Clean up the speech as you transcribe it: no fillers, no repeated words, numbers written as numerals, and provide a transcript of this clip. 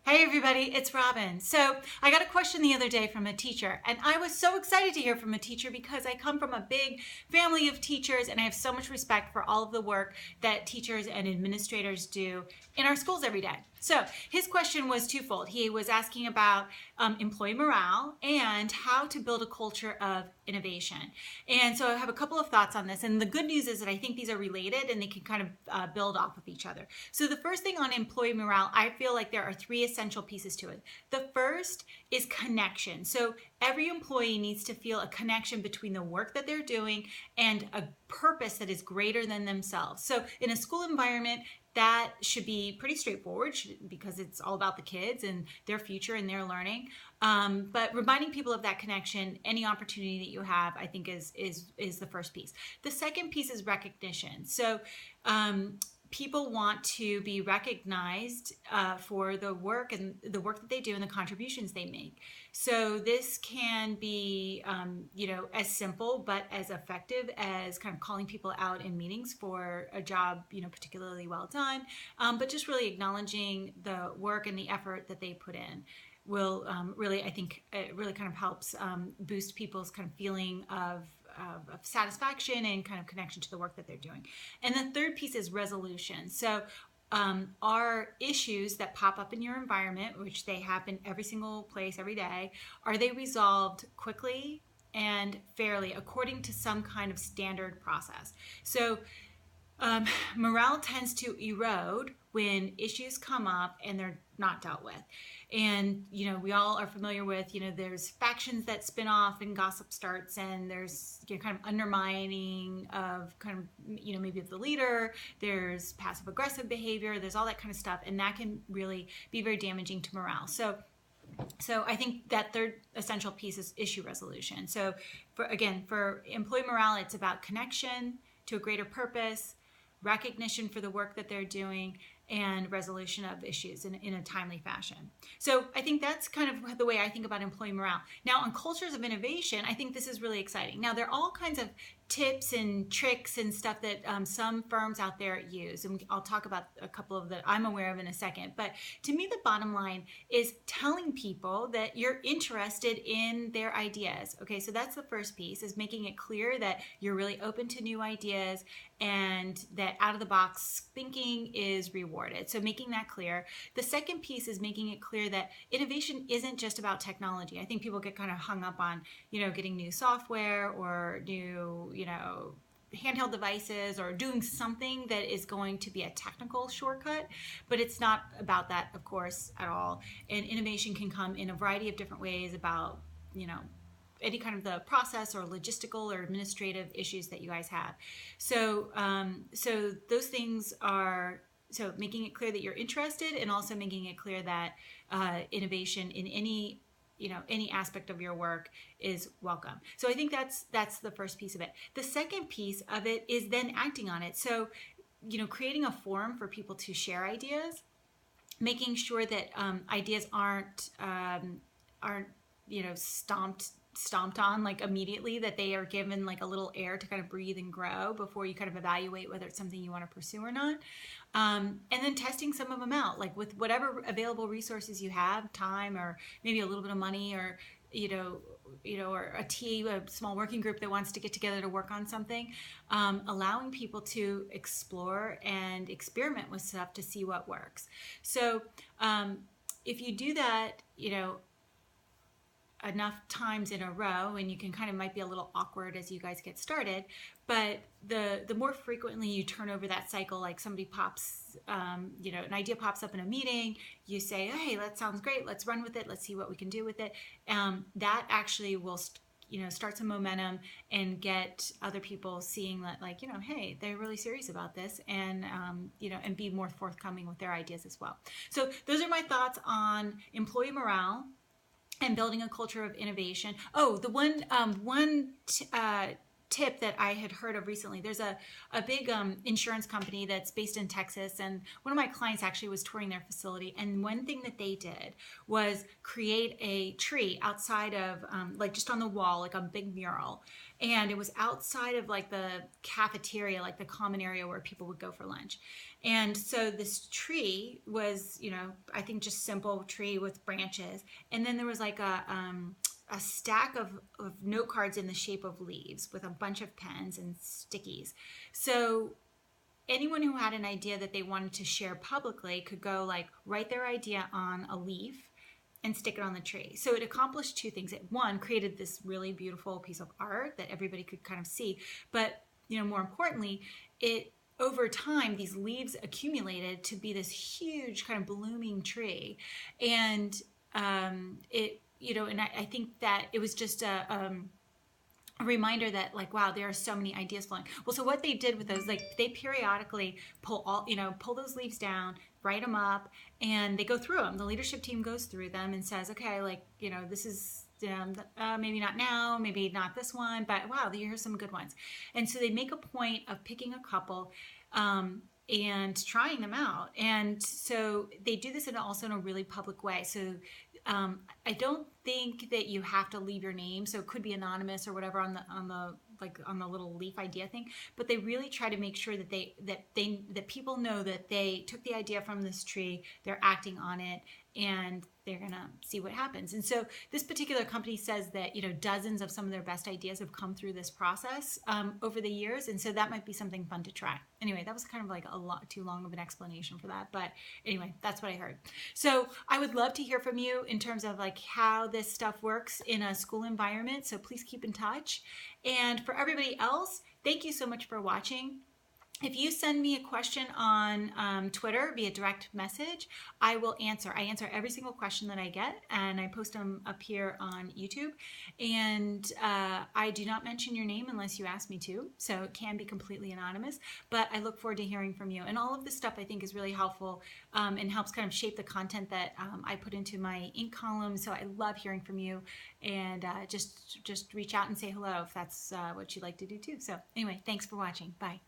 Hey everybody, it's Robin. So I got a question the other day from a teacher, and I was so excited to hear from a teacher because I come from a big family of teachers and I have so much respect for all of the work that teachers and administrators do in our schools every day. So his question was twofold. He was asking about employee morale and how to build a culture of innovation. And so I have a couple of thoughts on this. And the good news is that I think these are related and they can kind of build off of each other. So the first thing on employee morale, I feel like there are three essential pieces to it. The first is connection. So every employee needs to feel a connection between the work that they're doing and a purpose that is greater than themselves. So in a school environment, that should be pretty straightforward because it's all about the kids and their future and their learning. But reminding people of that connection, any opportunity that you have, I think is the first piece. The second piece is recognition. So people want to be recognized for the work and the work that they do and the contributions they make. So this can be, as simple but as effective as kind of calling people out in meetings for a job, particularly well done, but just really acknowledging the work and the effort that they put in will really, I think, it really kind of helps boost people's kind of feeling of satisfaction and kind of connection to the work that they're doing. And the third piece is resolution. So are issues that pop up in your environment, which they happen every single place every day, are they resolved quickly and fairly according to some kind of standard process? So morale tends to erode when issues come up and they're not dealt with. And, we all are familiar with, there's factions that spin off and gossip starts, and there's kind of undermining of kind of, maybe of the leader, there's passive aggressive behavior, there's all that kind of stuff. And that can really be very damaging to morale. So I think that third essential piece is issue resolution. So for employee morale, it's about connection to a greater purpose, recognition for the work that they're doing, and resolution of issues in a timely fashion. So I think that's kind of the way I think about employee morale. Now, on cultures of innovation, I think this is really exciting. Now, there are all kinds of tips and tricks and stuff that some firms out there use, and I'll talk about a couple of that I'm aware of in a second. But to me, the bottom line is telling people that you're interested in their ideas. Okay, so that's the first piece, is making it clear that you're really open to new ideas and that out-of-the-box thinking is rewarded. So making that clear. The second piece is making it clear that innovation isn't just about technology. I think people get kind of hung up on, getting new software or new, handheld devices or doing something that is going to be a technical shortcut, but it's not about that, of course, at all. And innovation can come in a variety of different ways about, any kind of the process or logistical or administrative issues that you guys have. So those things are, so making it clear that you're interested, and also making it clear that innovation in any aspect of your work is welcome. So I think that's the first piece of it. The second piece of it is then acting on it. So, creating a forum for people to share ideas, making sure that ideas aren't stomped on like immediately, that they are given like a little air to kind of breathe and grow before you kind of evaluate whether it's something you want to pursue or not. And then testing some of them out, like with whatever available resources you have, time or maybe a little bit of money, or or a team, a small working group that wants to get together to work on something, allowing people to explore and experiment with stuff to see what works. So if you do that, enough times in a row, and you can kind of might be a little awkward as you guys get started, but the more frequently you turn over that cycle, like somebody pops, an idea pops up in a meeting, you say, hey, that sounds great, let's run with it, let's see what we can do with it. That actually will start some momentum and get other people seeing that, like, hey, they're really serious about this, and and be more forthcoming with their ideas as well. So those are my thoughts on employee morale and building a culture of innovation. Oh, the one tip that I had heard of recently. There's a big insurance company that's based in Texas, and one of my clients actually was touring their facility. And one thing that they did was create a tree outside of, like just on the wall, like a big mural. And it was outside of like the cafeteria, like the common area where people would go for lunch. And so this tree was, I think just simple tree with branches. And then there was like a stack of note cards in the shape of leaves with a bunch of pens and stickies. So anyone who had an idea that they wanted to share publicly could go like write their idea on a leaf and stick it on the tree. So it accomplished two things. It, one, created this really beautiful piece of art that everybody could kind of see. But, more importantly, it over time, these leaves accumulated to be this huge kind of blooming tree. And and I think that it was just a reminder that like, wow, there are so many ideas flowing. Well, so what they did with those, like they periodically pull those leaves down, write them up, and they go through them. The leadership team goes through them and says, okay, like, this is, maybe not now, maybe not this one, but wow, here's some good ones. And so they make a point of picking a couple, and trying them out. And so they do this also in a really public way. So I don't think that you have to leave your name, so it could be anonymous or whatever on the little leaf idea thing. But they really try to make sure that people know that they took the idea from this tree, they're acting on it, and they're gonna see what happens. And so this particular company says that dozens of some of their best ideas have come through this process over the years, and so that might be something fun to try. Anyway, that was kind of like a lot too long of an explanation for that, but anyway, that's what I heard. So I would love to hear from you in terms of like how this stuff works in a school environment. So please keep in touch. And for everybody else, thank you so much for watching. If you send me a question on Twitter via direct message, I will answer. I answer every single question that I get, and I post them up here on YouTube. And I do not mention your name unless you ask me to, so it can be completely anonymous. But I look forward to hearing from you. And all of this stuff I think is really helpful and helps kind of shape the content that I put into my ink column. So I love hearing from you, and just reach out and say hello if that's what you'd like to do too. So anyway, thanks for watching. Bye.